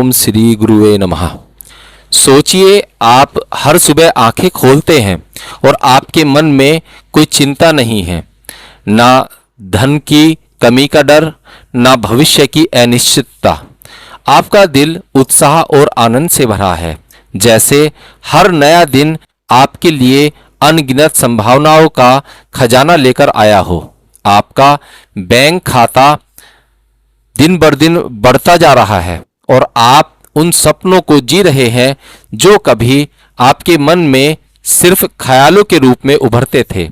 ओम श्री गुरुवे नमः। सोचिए, आप हर सुबह आंखें खोलते हैं और आपके मन में कोई चिंता नहीं है, ना धन की कमी का डर, ना भविष्य की अनिश्चितता। आपका दिल उत्साह और आनंद से भरा है, जैसे हर नया दिन आपके लिए अनगिनत संभावनाओं का खजाना लेकर आया हो। आपका बैंक खाता दिन बर दिन बढ़ता जा रहा है और आप उन सपनों को जी रहे हैं जो कभी आपके मन में सिर्फ ख्यालों के रूप में उभरते थे।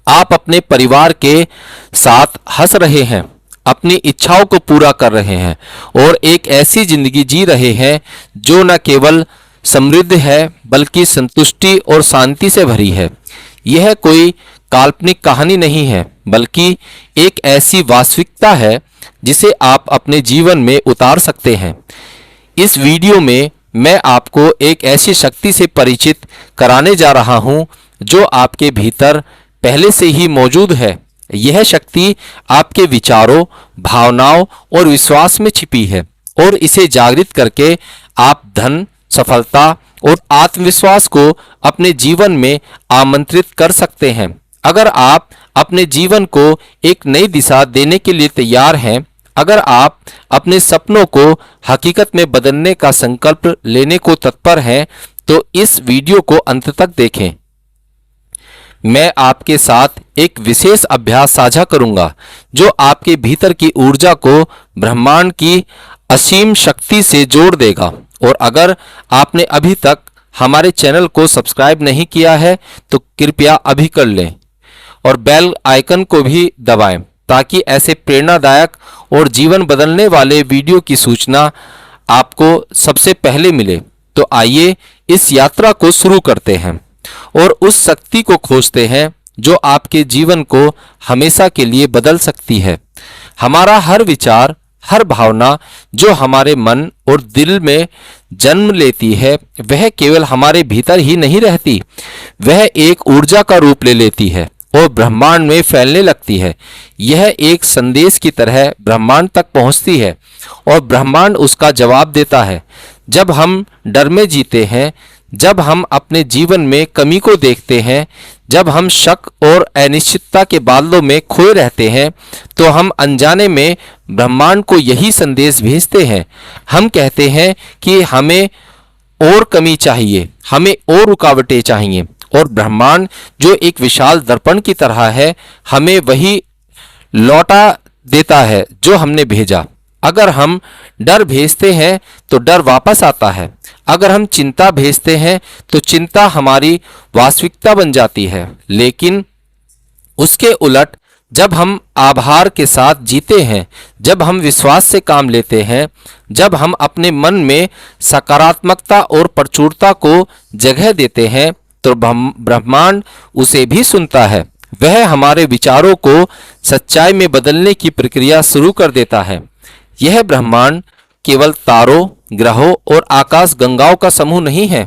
आप अपने परिवार के साथ हंस रहे हैं, अपनी इच्छाओं को पूरा कर रहे हैं और एक ऐसी जिंदगी जी रहे हैं जो न केवल समृद्ध है बल्कि संतुष्टि और शांति से भरी है। यह कोई काल्पनिक कहानी नहीं है, बल्कि एक ऐसी वास्तविकता है जिसे आप अपने जीवन में उतार सकते हैं। इस वीडियो में मैं आपको एक ऐसी शक्ति से परिचित कराने जा रहा हूं जो आपके भीतर पहले से ही मौजूद है। यह शक्ति आपके विचारों, भावनाओं और विश्वास में छिपी है और इसे जागृत करके आप धन, सफलता और आत्मविश्वास को अपने जीवन में आमंत्रित कर सकते हैं। अगर आप अपने जीवन को एक नई दिशा देने के लिए तैयार हैं, अगर आप अपने सपनों को हकीकत में बदलने का संकल्प लेने को तत्पर हैं, तो इस वीडियो को अंत तक देखें। मैं आपके साथ एक विशेष अभ्यास साझा करूंगा जो आपके भीतर की ऊर्जा को ब्रह्मांड की असीम शक्ति से जोड़ देगा। और अगर आपने अभी तक हमारे चैनल को सब्सक्राइब नहीं किया है तो कृपया अभी कर लें और बेल आइकन को भी दबाएं ताकि ऐसे प्रेरणादायक और जीवन बदलने वाले वीडियो की सूचना आपको सबसे पहले मिले। तो आइए इस यात्रा को शुरू करते हैं और उस शक्ति को खोजते हैं जो आपके जीवन को हमेशा के लिए बदल सकती है। हमारा हर विचार, हर भावना जो हमारे मन और दिल में जन्म लेती है, वह केवल हमारे भीतर ही नहीं रहती, वह एक ऊर्जा का रूप ले लेती है और ब्रह्मांड में फैलने लगती है। यह एक संदेश की तरह ब्रह्मांड तक पहुंचती है और ब्रह्मांड उसका जवाब देता है। जब हम डर में जीते हैं, जब हम अपने जीवन में कमी को देखते हैं, जब हम शक और अनिश्चितता के बादलों में खोए रहते हैं, तो हम अनजाने में ब्रह्मांड को यही संदेश भेजते हैं। हम कहते हैं कि हमें और कमी चाहिए, हमें और रुकावटें चाहिए, और ब्रह्मांड जो एक विशाल दर्पण की तरह है, हमें वही लौटा देता है जो हमने भेजा। अगर हम डर भेजते हैं तो डर वापस आता है, अगर हम चिंता भेजते हैं तो चिंता हमारी वास्तविकता बन जाती है। लेकिन उसके उलट जब हम आभार के साथ जीते हैं, जब हम विश्वास से काम लेते हैं, जब हम अपने मन में सकारात्मकता और प्रचुरता को जगह देते हैं, तो ब्रह्मांड उसे भी सुनता है। वह हमारे विचारों को सच्चाई में बदलने की प्रक्रिया शुरू कर देता है। यह ब्रह्मांड केवल तारों, ग्रहों और आकाश गंगाओं का समूह नहीं है।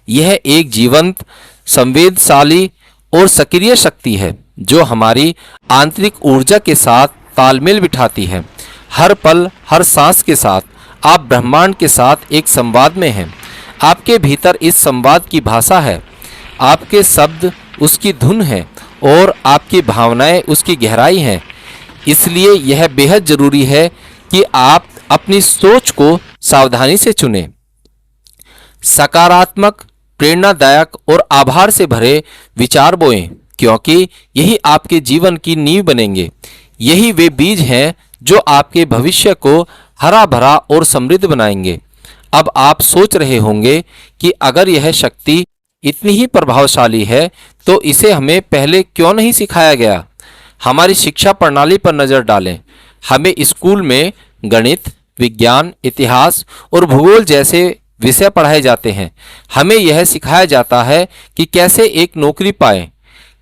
यह एक जीवंत, संवेदनशील और सक्रिय शक्ति है जो हमारी आंतरिक ऊर्जा के साथ तालमेल बिठाती है। हर पल, हर सांस के साथ आप ब्रह्मांड के साथ एक संवाद में हैं। आपके भीतर इस संवाद की भाषा है, आपके शब्द उसकी धुन है और आपकी भावनाएं उसकी गहराई हैं। इसलिए यह बेहद जरूरी है कि आप अपनी सोच को सावधानी से चुनें। सकारात्मक, प्रेरणादायक और आभार से भरे विचार बोएं, क्योंकि यही आपके जीवन की नींव बनेंगे। यही वे बीज हैं जो आपके भविष्य को हरा भरा और समृद्ध बनाएंगे। अब आप सोच रहे होंगे कि अगर यह शक्ति इतनी ही प्रभावशाली है तो इसे हमें पहले क्यों नहीं सिखाया गया। हमारी शिक्षा प्रणाली पर नज़र डालें। हमें स्कूल में गणित, विज्ञान, इतिहास और भूगोल जैसे विषय पढ़ाए जाते हैं। हमें यह सिखाया जाता है कि कैसे एक नौकरी पाएं,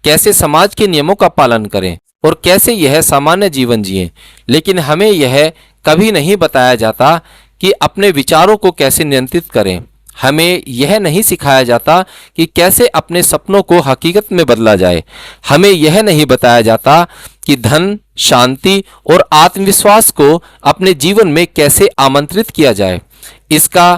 कैसे समाज के नियमों का पालन करें और कैसे यह सामान्य जीवन जिएं। लेकिन हमें यह कभी नहीं बताया जाता कि अपने विचारों को कैसे नियंत्रित करें। हमें यह नहीं सिखाया जाता कि कैसे अपने सपनों को हकीकत में बदला जाए। हमें यह नहीं बताया जाता कि धन, शांति और आत्मविश्वास को अपने जीवन में कैसे आमंत्रित किया जाए। इसका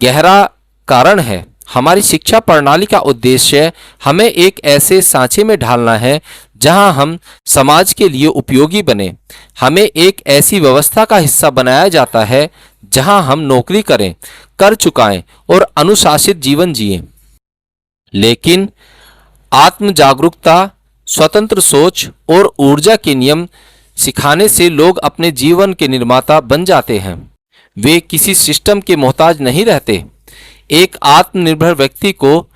गहरा कारण है, हमारी शिक्षा प्रणाली का उद्देश्य हमें एक ऐसे सांचे में ढालना है जहां हम समाज के लिए उपयोगी बने। हमें एक ऐसी व्यवस्था का हिस्सा बनाया जाता है जहां हम नौकरी करें, कर चुकाएं और अनुशासित जीवन जिएं। लेकिन आत्म जागरूकता, स्वतंत्र सोच और ऊर्जा के नियम सिखाने से लोग अपने जीवन के निर्माता बन जाते हैं। वे किसी सिस्टम के मोहताज नहीं रहते। एक आत्मनिर्भर व्यक्ति को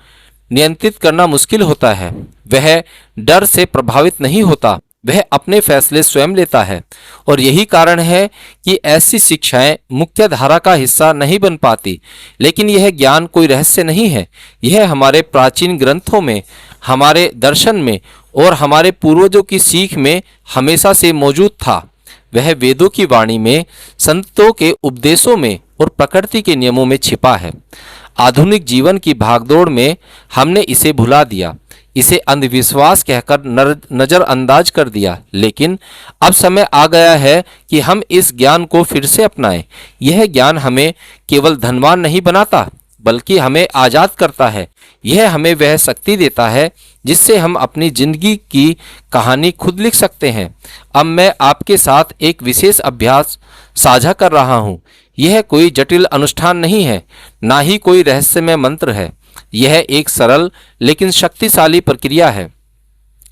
नियंत्रित करना मुश्किल होता है। वह डर से प्रभावित नहीं होता, वह अपने फैसले स्वयं लेता है। और यही कारण है कि ऐसी शिक्षाएं मुख्य धारा का हिस्सा नहीं बन पाती। लेकिन यह ज्ञान कोई रहस्य नहीं है। यह हमारे प्राचीन ग्रंथों में, हमारे दर्शन में और हमारे पूर्वजों की सीख में हमेशा से मौजूद था। वह वेदों की वाणी में, संतों के उपदेशों में और प्रकृति के नियमों में छिपा है। आधुनिक जीवन की भागदौड़ में हमने इसे भुला दिया, इसे अंधविश्वास कहकर नजरअंदाज कर दिया। लेकिन अब समय आ गया है कि हम इस ज्ञान को फिर से अपनाएं। यह ज्ञान हमें केवल धनवान नहीं बनाता, बल्कि हमें आज़ाद करता है। यह हमें वह शक्ति देता है जिससे हम अपनी जिंदगी की कहानी खुद लिख सकते हैं। अब मैं आपके साथ एक विशेष अभ्यास साझा कर रहा हूँ। यह कोई जटिल अनुष्ठान नहीं है, ना ही कोई रहस्यमय मंत्र है। यह एक सरल लेकिन शक्तिशाली प्रक्रिया है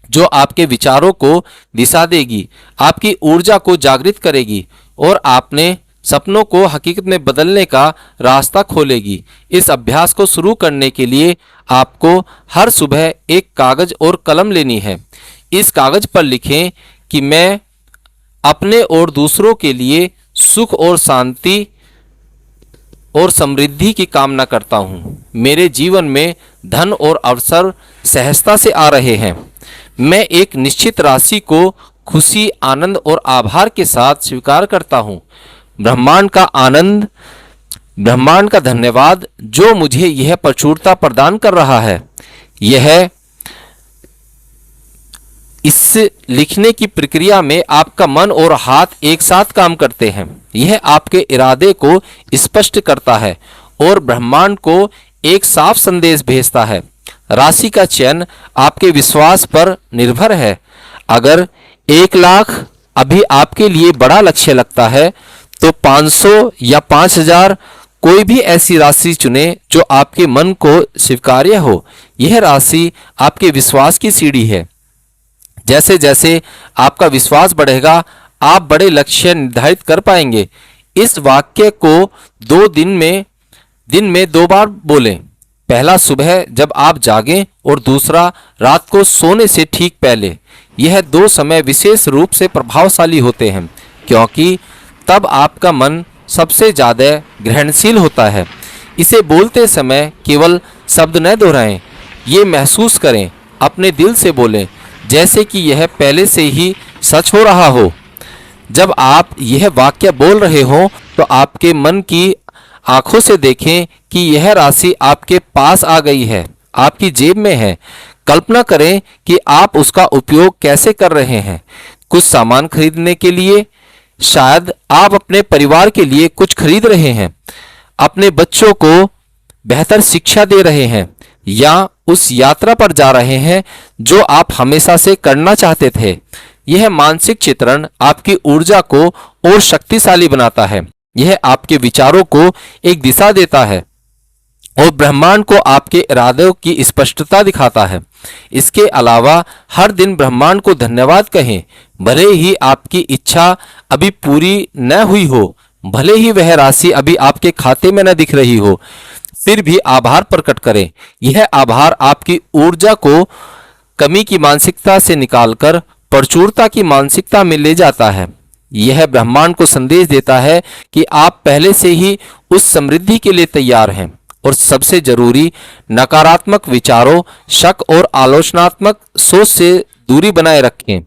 जो आपके विचारों को दिशा देगी, आपकी ऊर्जा को जागृत करेगी और आपने सपनों को हकीकत में बदलने का रास्ता खोलेगी। इस अभ्यास को शुरू करने के लिए आपको हर सुबह एक कागज और कलम लेनी है। इस कागज पर लिखें कि मैं अपने और दूसरों के लिए सुख और शांति और समृद्धि की कामना करता हूँ। मेरे जीवन में धन और अवसर सहजता से आ रहे हैं। मैं एक निश्चित राशि को खुशी, आनंद और आभार के साथ स्वीकार करता हूँ। ब्रह्मांड का आनंद, ब्रह्मांड का धन्यवाद जो मुझे यह प्रचुरता प्रदान कर रहा है। यह इस लिखने की प्रक्रिया में आपका मन और हाथ एक साथ काम करते हैं। यह आपके इरादे को स्पष्ट करता है और ब्रह्मांड को एक साफ संदेश भेजता है। राशि का चयन आपके विश्वास पर निर्भर है। अगर 1 लाख अभी आपके लिए बड़ा लक्ष्य लगता है तो 500 या 5000 कोई भी ऐसी राशि चुने जो आपके मन को स्वीकार्य हो। यह राशि आपके विश्वास की सीढ़ी है। जैसे जैसे आपका विश्वास बढ़ेगा, आप बड़े लक्ष्य निर्धारित कर पाएंगे। इस वाक्य को 2 दिन में 2 बार बोलें। पहला सुबह जब आप जागें और दूसरा रात को सोने से ठीक पहले। यह 2 समय विशेष रूप से प्रभावशाली होते हैं क्योंकि तब आपका मन सबसे ज़्यादा ग्रहणशील होता है। इसे बोलते समय केवल शब्द न दोहराएं, ये महसूस करें, अपने दिल से बोलें जैसे कि यह पहले से ही सच हो रहा हो। जब आप यह वाक्य बोल रहे हो तो आपके मन की आंखों से देखें कि यह राशि आपके पास आ गई है, आपकी जेब में है। कल्पना करें कि आप उसका उपयोग कैसे कर रहे हैं। कुछ सामान खरीदने के लिए, शायद आप अपने परिवार के लिए कुछ खरीद रहे हैं, अपने बच्चों को बेहतर शिक्षा दे रहे हैं या उस यात्रा पर जा रहे हैं जो आप हमेशा से करना चाहते थे। यह मानसिक चित्रण आपकी ऊर्जा को और शक्तिशाली बनाता है। यह आपके विचारों को एक दिशा देता है और ब्रह्मांड को आपके इरादों की स्पष्टता दिखाता है। इसके अलावा हर दिन ब्रह्मांड को धन्यवाद कहें। भले ही आपकी इच्छा अभी पूरी न हुई हो, भले ही वह राशि अभी आपके खाते में न दिख रही हो, फिर भी आभार प्रकट करें। यह आभार आपकी ऊर्जा को कमी की मानसिकता से निकालकर प्रचुरता की मानसिकता में ले जाता है। यह ब्रह्मांड को संदेश देता है कि आप पहले से ही उस समृद्धि के लिए तैयार हैं। और सबसे जरूरी, नकारात्मक विचारों, शक और आलोचनात्मक सोच से दूरी बनाए रखें।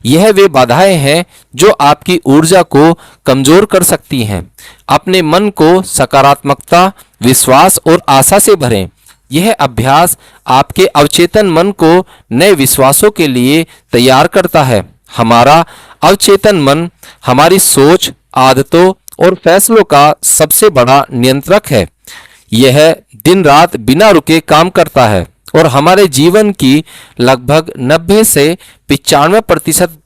यह वे बाधाएं हैं जो आपकी ऊर्जा को कमजोर कर सकती हैं। अपने मन को सकारात्मकता, विश्वास और आशा से भरें। यह अभ्यास आपके अवचेतन मन को नए विश्वासों के लिए तैयार करता है। हमारा अवचेतन मन हमारी सोच, आदतों और फैसलों का सबसे बड़ा नियंत्रक है। यह दिन रात बिना रुके काम करता है और हमारे जीवन की लगभग 90 से 95%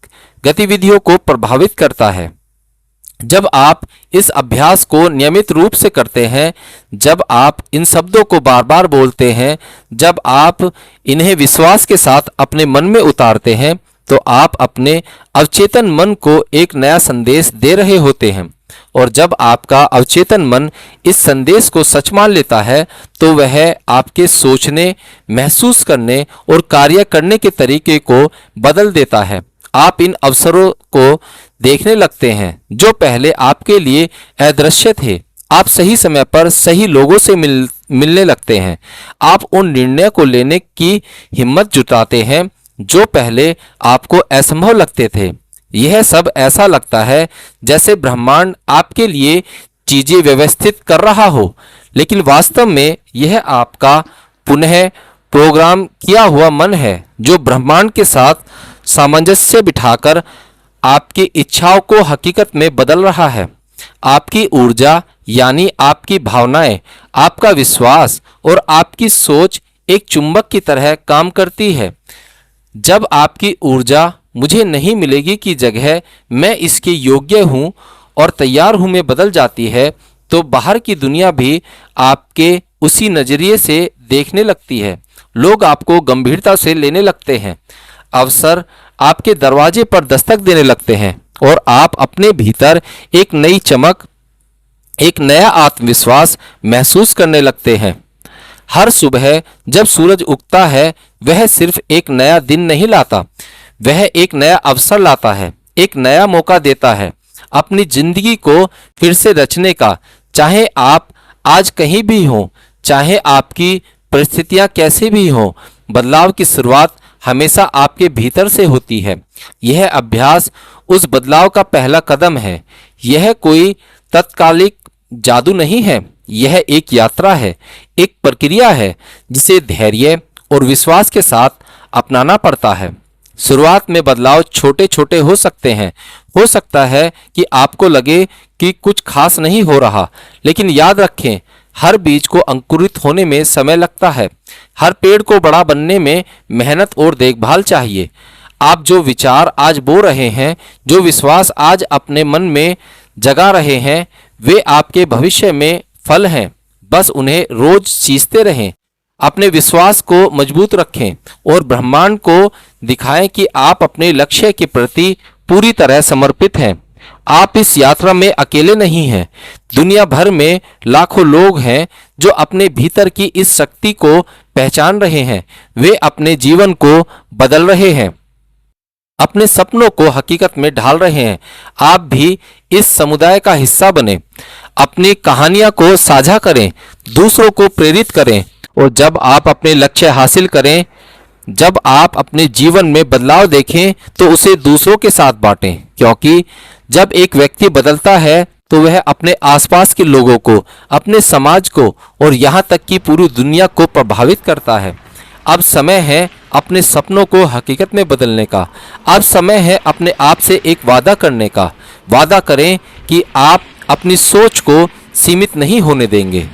गतिविधियों को प्रभावित करता है। जब आप इस अभ्यास को नियमित रूप से करते हैं, जब आप इन शब्दों को बार बार बोलते हैं, जब आप इन्हें विश्वास के साथ अपने मन में उतारते हैं, तो आप अपने अवचेतन मन को एक नया संदेश दे रहे होते हैं। और जब आपका अवचेतन मन इस संदेश को सच मान लेता है, तो वह आपके सोचने, महसूस करने और कार्य करने के तरीके को बदल देता है। आप इन अवसरों को देखने लगते हैं जो पहले आपके लिए अदृश्य थे। आप सही समय पर सही लोगों से मिलने लगते हैं। आप उन निर्णय को लेने की हिम्मत जुटाते हैं जो पहले आपको असंभव लगते थे। यह सब ऐसा लगता है जैसे ब्रह्मांड आपके लिए चीजें व्यवस्थित कर रहा हो, लेकिन वास्तव में यह आपका पुनः प्रोग्राम किया हुआ मन है जो ब्रह्मांड के साथ सामंजस्य बिठाकर आपकी इच्छाओं को हकीकत में बदल रहा है। आपकी ऊर्जा यानी आपकी भावनाएं, आपका विश्वास और आपकी सोच एक चुंबक की तरह काम करती है। जब आपकी ऊर्जा मुझे नहीं मिलेगी की जगह मैं इसके योग्य हूँ और तैयार हूँ में बदल जाती है, तो बाहर की दुनिया भी आपके उसी नजरिए से देखने लगती है। लोग आपको गंभीरता से लेने लगते हैं, अवसर आपके दरवाजे पर दस्तक देने लगते हैं और आप अपने भीतर एक नई चमक, एक नया आत्मविश्वास महसूस करने लगते हैं। हर सुबह जब सूरज उगता है, वह सिर्फ एक नया दिन नहीं लाता, वह एक नया अवसर लाता है, एक नया मौका देता है अपनी जिंदगी को फिर से रचने का। चाहे आप आज कहीं भी हों, चाहे आपकी परिस्थितियां कैसे भी हों, बदलाव की शुरुआत हमेशा आपके भीतर से होती है। यह अभ्यास उस बदलाव का पहला कदम है। यह कोई तत्कालिक जादू नहीं है, यह एक यात्रा है, एक प्रक्रिया है जिसे धैर्य और विश्वास के साथ अपनाना पड़ता है। शुरुआत में बदलाव छोटे छोटे हो सकते हैं। हो सकता है कि आपको लगे कि कुछ खास नहीं हो रहा, लेकिन याद रखें, हर बीज को अंकुरित होने में समय लगता है। हर पेड़ को बड़ा बनने में मेहनत और देखभाल चाहिए। आप जो विचार आज बो रहे हैं, जो विश्वास आज अपने मन में जगा रहे हैं, वे आपके भविष्य में फल हैं। बस उन्हें रोज सींचते रहें, अपने विश्वास को मजबूत रखें और ब्रह्मांड को दिखाएं कि आप अपने लक्ष्य के प्रति पूरी तरह समर्पित हैं। आप इस यात्रा में अकेले नहीं हैं। दुनिया भर में लाखों लोग हैं जो अपने भीतर की इस शक्ति को पहचान रहे हैं। वे अपने जीवन को बदल रहे हैं, अपने सपनों को हकीकत में ढाल रहे हैं। आप भी इस समुदाय का हिस्सा बने, अपनी कहानियां को साझा करें, दूसरों को प्रेरित करें और जब आप अपने लक्ष्य हासिल करें, जब आप अपने जीवन में बदलाव देखें, तो उसे दूसरों के साथ बांटें, क्योंकि जब एक व्यक्ति बदलता है तो वह अपने आसपास के लोगों को, अपने समाज को और यहाँ तक कि पूरी दुनिया को प्रभावित करता है। अब समय है अपने सपनों को हकीकत में बदलने का। अब समय है अपने आप से एक वादा करने का। वादा करें कि आप अपनी सोच को सीमित नहीं होने देंगे।